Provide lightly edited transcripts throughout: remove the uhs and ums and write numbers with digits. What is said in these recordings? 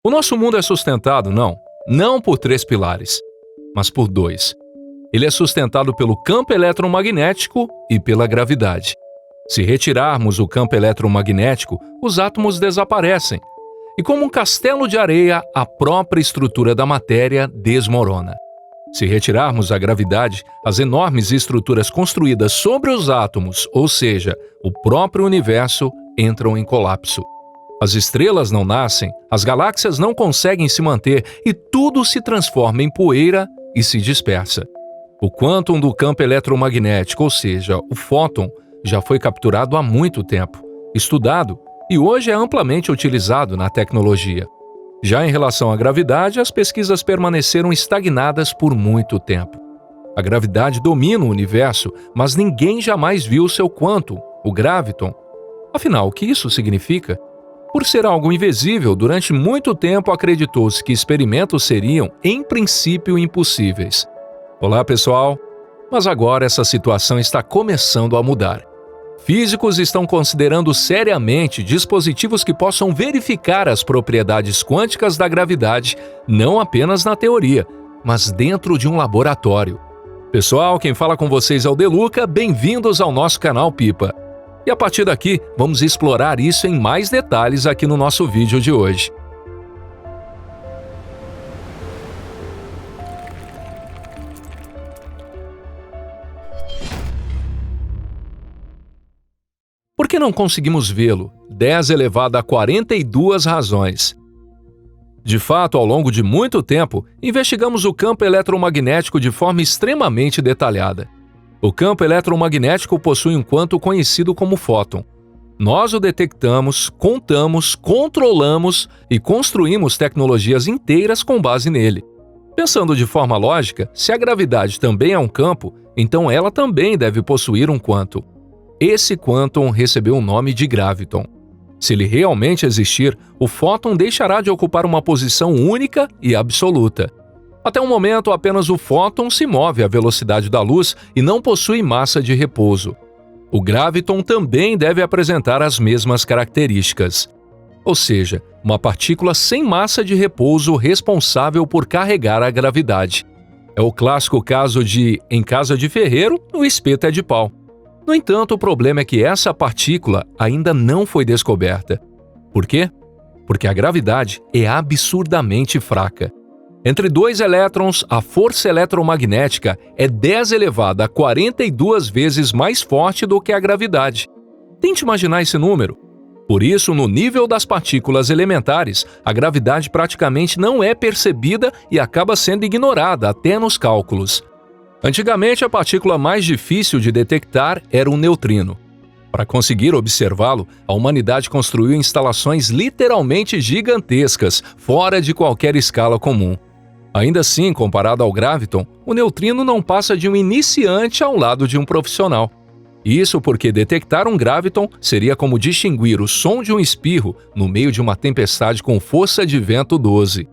O nosso mundo é sustentado, não por 3 pilares, mas por 2. Ele é sustentado pelo campo eletromagnético e pela gravidade. Se retirarmos o campo eletromagnético, os átomos desaparecem. E como um castelo de areia, a própria estrutura da matéria desmorona. Se retirarmos a gravidade, as enormes estruturas construídas sobre os átomos, ou seja, o próprio universo, entram em colapso. As estrelas não nascem, as galáxias não conseguem se manter e tudo se transforma em poeira e se dispersa. O quantum do campo eletromagnético, ou seja, o fóton, já foi capturado há muito tempo, estudado e hoje é amplamente utilizado na tecnologia. Já em relação à gravidade, as pesquisas permaneceram estagnadas por muito tempo. A gravidade domina o universo, mas ninguém jamais viu seu quantum, o graviton. Afinal, o que isso significa? Por ser algo invisível, durante muito tempo acreditou-se que experimentos seriam, em princípio, impossíveis. Olá, pessoal! Mas agora essa situação está começando a mudar. Físicos estão considerando seriamente dispositivos que possam verificar as propriedades quânticas da gravidade, não apenas na teoria, mas dentro de um laboratório. Pessoal, quem fala com vocês é o Deluca, bem-vindos ao nosso canal Pipa. E a partir daqui, vamos explorar isso em mais detalhes aqui no nosso vídeo de hoje. Por que não conseguimos vê-lo? 10 elevado a 42 razões. De fato, ao longo de muito tempo, investigamos o campo eletromagnético de forma extremamente detalhada. O campo eletromagnético possui um quantum conhecido como fóton. Nós o detectamos, contamos, controlamos e construímos tecnologias inteiras com base nele. Pensando de forma lógica, se a gravidade também é um campo, então ela também deve possuir um quantum. Esse quantum recebeu o nome de graviton. Se ele realmente existir, o fóton deixará de ocupar uma posição única e absoluta. Até o momento, apenas o fóton se move à velocidade da luz e não possui massa de repouso. O graviton também deve apresentar as mesmas características. Ou seja, uma partícula sem massa de repouso responsável por carregar a gravidade. É o clássico caso de, em casa de ferreiro, o espeto é de pau. No entanto, o problema é que essa partícula ainda não foi descoberta. Por quê? Porque a gravidade é absurdamente fraca. Entre 2 elétrons, a força eletromagnética é 10 elevado a 42 vezes mais forte do que a gravidade. Tente imaginar esse número. Por isso, no nível das partículas elementares, a gravidade praticamente não é percebida e acaba sendo ignorada até nos cálculos. Antigamente, a partícula mais difícil de detectar era um neutrino. Para conseguir observá-lo, a humanidade construiu instalações literalmente gigantescas, fora de qualquer escala comum. Ainda assim, comparado ao graviton, o neutrino não passa de um iniciante ao lado de um profissional. Isso porque detectar um graviton seria como distinguir o som de um espirro no meio de uma tempestade com força de vento 12.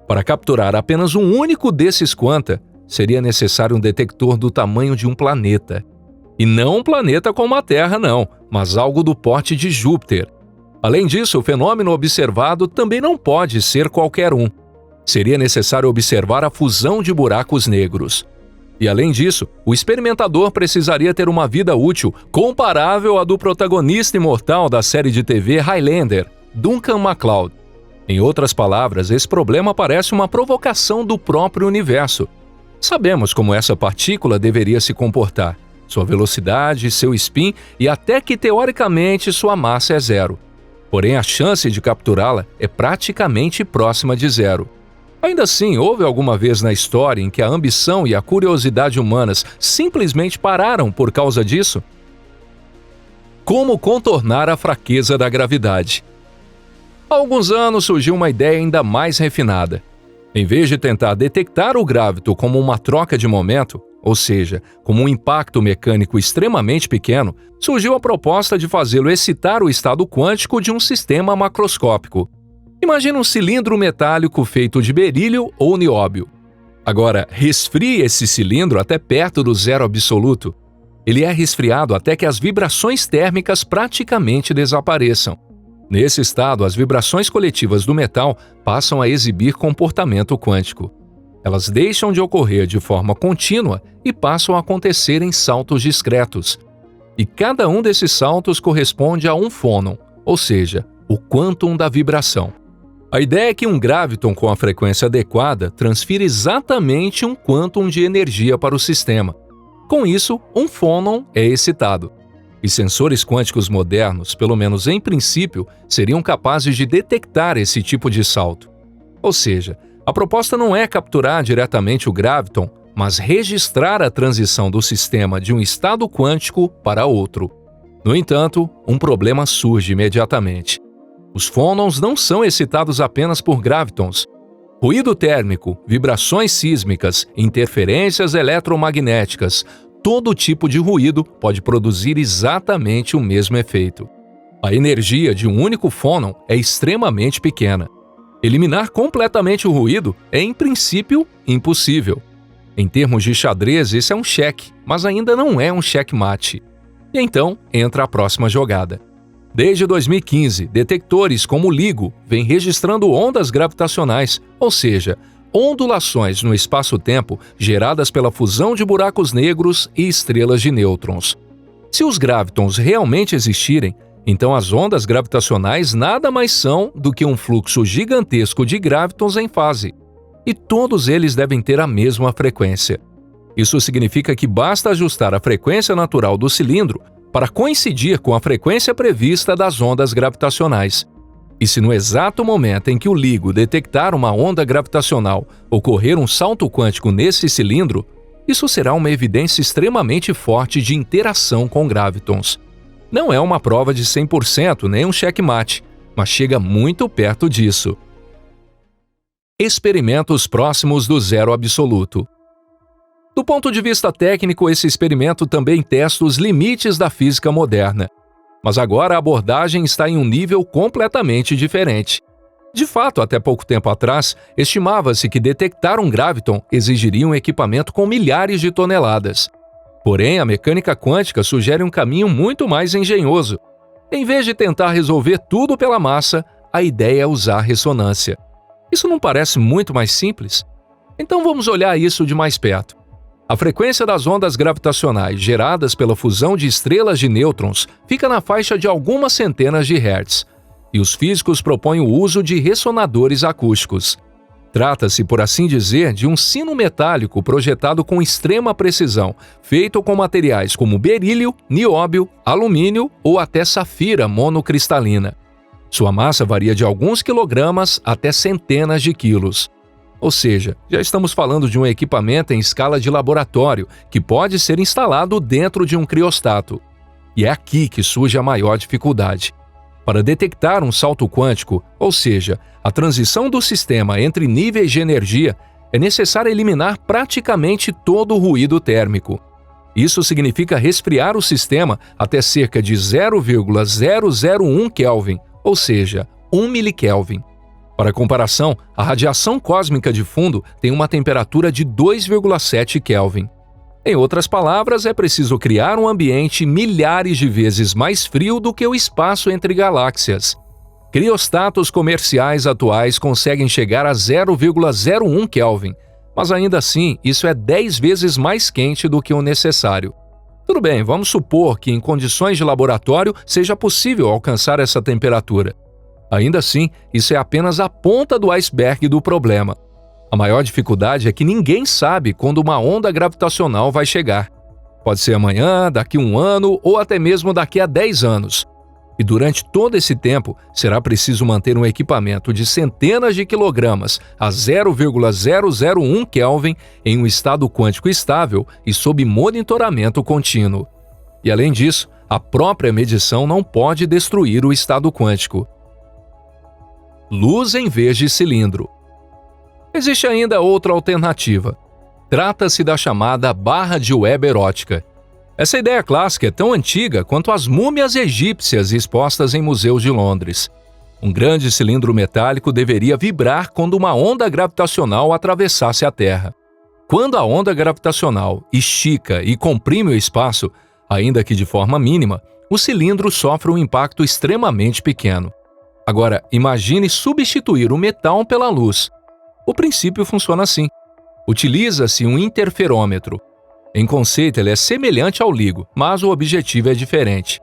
Para capturar apenas um único desses quanta, seria necessário um detector do tamanho de um planeta. E não um planeta como a Terra, não, mas algo do porte de Júpiter. Além disso, o fenômeno observado também não pode ser qualquer um. Seria necessário observar a fusão de buracos negros. E além disso, o experimentador precisaria ter uma vida útil comparável à do protagonista imortal da série de TV Highlander, Duncan MacLeod. Em outras palavras, esse problema parece uma provocação do próprio universo. Sabemos como essa partícula deveria se comportar, sua velocidade, seu spin e até que teoricamente sua massa é zero. Porém, a chance de capturá-la é praticamente próxima de zero. Ainda assim, houve alguma vez na história em que a ambição e a curiosidade humanas simplesmente pararam por causa disso? Como contornar a fraqueza da gravidade? Há alguns anos surgiu uma ideia ainda mais refinada. Em vez de tentar detectar o graviton como uma troca de momento, ou seja, como um impacto mecânico extremamente pequeno, surgiu a proposta de fazê-lo excitar o estado quântico de um sistema macroscópico. Imagina um cilindro metálico feito de berílio ou nióbio. Agora, resfrie esse cilindro até perto do zero absoluto. Ele é resfriado até que as vibrações térmicas praticamente desapareçam. Nesse estado, as vibrações coletivas do metal passam a exibir comportamento quântico. Elas deixam de ocorrer de forma contínua e passam a acontecer em saltos discretos. E cada um desses saltos corresponde a um fônon, ou seja, o quantum da vibração. A ideia é que um graviton com a frequência adequada transfira exatamente um quantum de energia para o sistema. Com isso, um fônon é excitado. E sensores quânticos modernos, pelo menos em princípio, seriam capazes de detectar esse tipo de salto. Ou seja, a proposta não é capturar diretamente o graviton, mas registrar a transição do sistema de um estado quântico para outro. No entanto, um problema surge imediatamente. Os fônons não são excitados apenas por gravitons. Ruído térmico, vibrações sísmicas, interferências eletromagnéticas, todo tipo de ruído pode produzir exatamente o mesmo efeito. A energia de um único fônon é extremamente pequena. Eliminar completamente o ruído é, em princípio, impossível. Em termos de xadrez, esse é um cheque, mas ainda não é um checkmate. E então, entra a próxima jogada. Desde 2015, detectores como o LIGO vêm registrando ondas gravitacionais, ou seja, ondulações no espaço-tempo geradas pela fusão de buracos negros e estrelas de nêutrons. Se os gravitons realmente existirem, então as ondas gravitacionais nada mais são do que um fluxo gigantesco de gravitons em fase. E todos eles devem ter a mesma frequência. Isso significa que basta ajustar a frequência natural do cilindro para coincidir com a frequência prevista das ondas gravitacionais. E se no exato momento em que o LIGO detectar uma onda gravitacional ocorrer um salto quântico nesse cilindro, isso será uma evidência extremamente forte de interação com gravitons. Não é uma prova de 100% nem um checkmate, mas chega muito perto disso. Experimentos próximos do zero absoluto. Do ponto de vista técnico, esse experimento também testa os limites da física moderna. Mas agora a abordagem está em um nível completamente diferente. De fato, até pouco tempo atrás, estimava-se que detectar um graviton exigiria um equipamento com milhares de toneladas. Porém, a mecânica quântica sugere um caminho muito mais engenhoso. Em vez de tentar resolver tudo pela massa, a ideia é usar ressonância. Isso não parece muito mais simples? Então vamos olhar isso de mais perto. A frequência das ondas gravitacionais geradas pela fusão de estrelas de nêutrons fica na faixa de algumas centenas de hertz, e os físicos propõem o uso de ressonadores acústicos. Trata-se, por assim dizer, de um sino metálico projetado com extrema precisão, feito com materiais como berílio, nióbio, alumínio ou até safira monocristalina. Sua massa varia de alguns quilogramas até centenas de quilos. Ou seja, já estamos falando de um equipamento em escala de laboratório que pode ser instalado dentro de um criostato. E é aqui que surge a maior dificuldade. Para detectar um salto quântico, ou seja, a transição do sistema entre níveis de energia, é necessário eliminar praticamente todo o ruído térmico. Isso significa resfriar o sistema até cerca de 0,001 Kelvin, ou seja, 1 milikelvin. Para comparação, a radiação cósmica de fundo tem uma temperatura de 2,7 Kelvin. Em outras palavras, é preciso criar um ambiente milhares de vezes mais frio do que o espaço entre galáxias. Criostatos comerciais atuais conseguem chegar a 0,01 Kelvin, mas ainda assim isso é 10 vezes mais quente do que o necessário. Tudo bem, vamos supor que em condições de laboratório seja possível alcançar essa temperatura. Ainda assim, isso é apenas a ponta do iceberg do problema. A maior dificuldade é que ninguém sabe quando uma onda gravitacional vai chegar. Pode ser amanhã, daqui a um ano ou até mesmo daqui a 10 anos. E durante todo esse tempo, será preciso manter um equipamento de centenas de quilogramas a 0,001 Kelvin em um estado quântico estável e sob monitoramento contínuo. E além disso, a própria medição não pode destruir o estado quântico. Luz em vez de cilindro. Existe ainda outra alternativa. Trata-se da chamada barra de Weber ótica. Essa ideia clássica é tão antiga quanto as múmias egípcias expostas em museus de Londres. Um grande cilindro metálico deveria vibrar quando uma onda gravitacional atravessasse a Terra. Quando a onda gravitacional estica e comprime o espaço, ainda que de forma mínima, o cilindro sofre um impacto extremamente pequeno. Agora, imagine substituir o metal pela luz. O princípio funciona assim. Utiliza-se um interferômetro. Em conceito, ele é semelhante ao LIGO, mas o objetivo é diferente.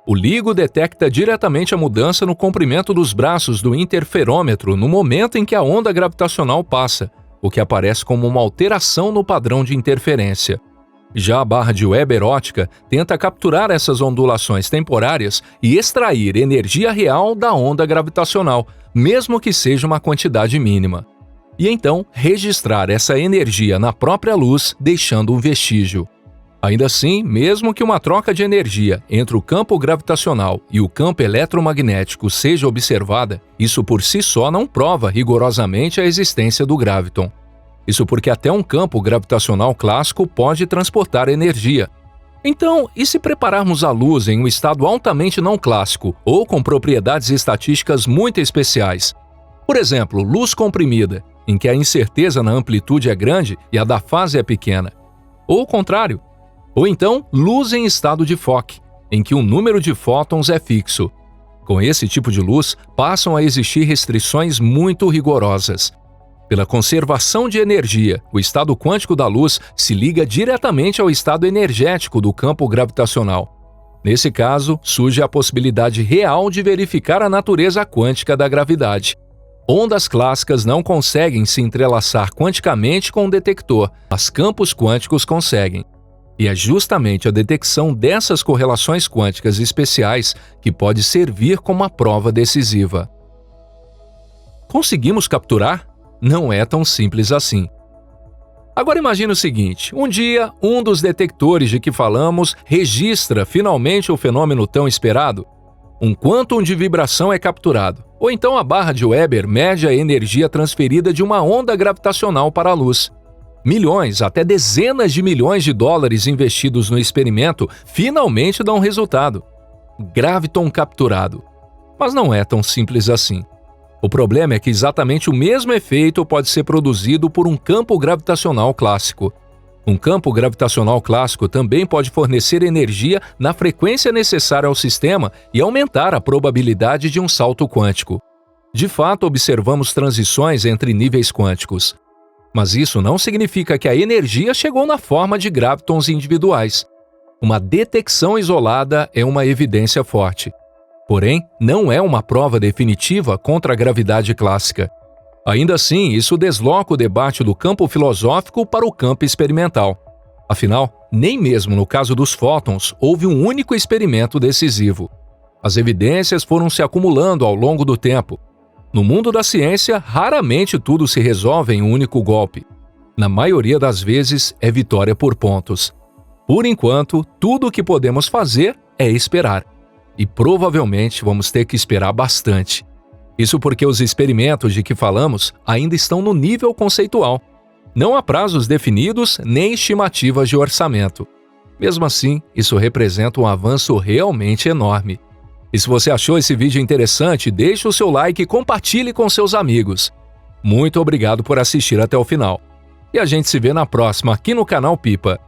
O LIGO detecta diretamente a mudança no comprimento dos braços do interferômetro no momento em que a onda gravitacional passa, o que aparece como uma alteração no padrão de interferência. Já a barra de Weber ótica tenta capturar essas ondulações temporárias e extrair energia real da onda gravitacional, mesmo que seja uma quantidade mínima. E então registrar essa energia na própria luz, deixando um vestígio. Ainda assim, mesmo que uma troca de energia entre o campo gravitacional e o campo eletromagnético seja observada, isso por si só não prova rigorosamente a existência do graviton. Isso porque até um campo gravitacional clássico pode transportar energia. Então, e se prepararmos a luz em um estado altamente não clássico ou com propriedades estatísticas muito especiais? Por exemplo, luz comprimida, em que a incerteza na amplitude é grande e a da fase é pequena. Ou o contrário. Ou então, luz em estado de Fock, em que o número de fótons é fixo. Com esse tipo de luz, passam a existir restrições muito rigorosas. Pela conservação de energia, o estado quântico da luz se liga diretamente ao estado energético do campo gravitacional. Nesse caso, surge a possibilidade real de verificar a natureza quântica da gravidade. Ondas clássicas não conseguem se entrelaçar quanticamente com o detector, mas campos quânticos conseguem. E é justamente a detecção dessas correlações quânticas especiais que pode servir como a prova decisiva. Conseguimos capturar? Não é tão simples assim. Agora imagine o seguinte: um dia, um dos detectores de que falamos registra finalmente o fenômeno tão esperado. Um quantum de vibração é capturado, ou então a barra de Weber mede a energia transferida de uma onda gravitacional para a luz. Milhões, até dezenas de milhões de dólares investidos no experimento finalmente dão resultado. Graviton capturado. Mas não é tão simples assim. O problema é que exatamente o mesmo efeito pode ser produzido por um campo gravitacional clássico. Um campo gravitacional clássico também pode fornecer energia na frequência necessária ao sistema e aumentar a probabilidade de um salto quântico. De fato, observamos transições entre níveis quânticos. Mas isso não significa que a energia chegou na forma de gravitons individuais. Uma detecção isolada é uma evidência forte. Porém, não é uma prova definitiva contra a gravidade clássica. Ainda assim, isso desloca o debate do campo filosófico para o campo experimental. Afinal, nem mesmo no caso dos fótons houve um único experimento decisivo. As evidências foram se acumulando ao longo do tempo. No mundo da ciência, raramente tudo se resolve em um único golpe. Na maioria das vezes, é vitória por pontos. Por enquanto, tudo o que podemos fazer é esperar. E provavelmente vamos ter que esperar bastante. Isso porque os experimentos de que falamos ainda estão no nível conceitual. Não há prazos definidos nem estimativas de orçamento. Mesmo assim, isso representa um avanço realmente enorme. E se você achou esse vídeo interessante, deixe o seu like e compartilhe com seus amigos. Muito obrigado por assistir até o final. E a gente se vê na próxima aqui no canal Pipa.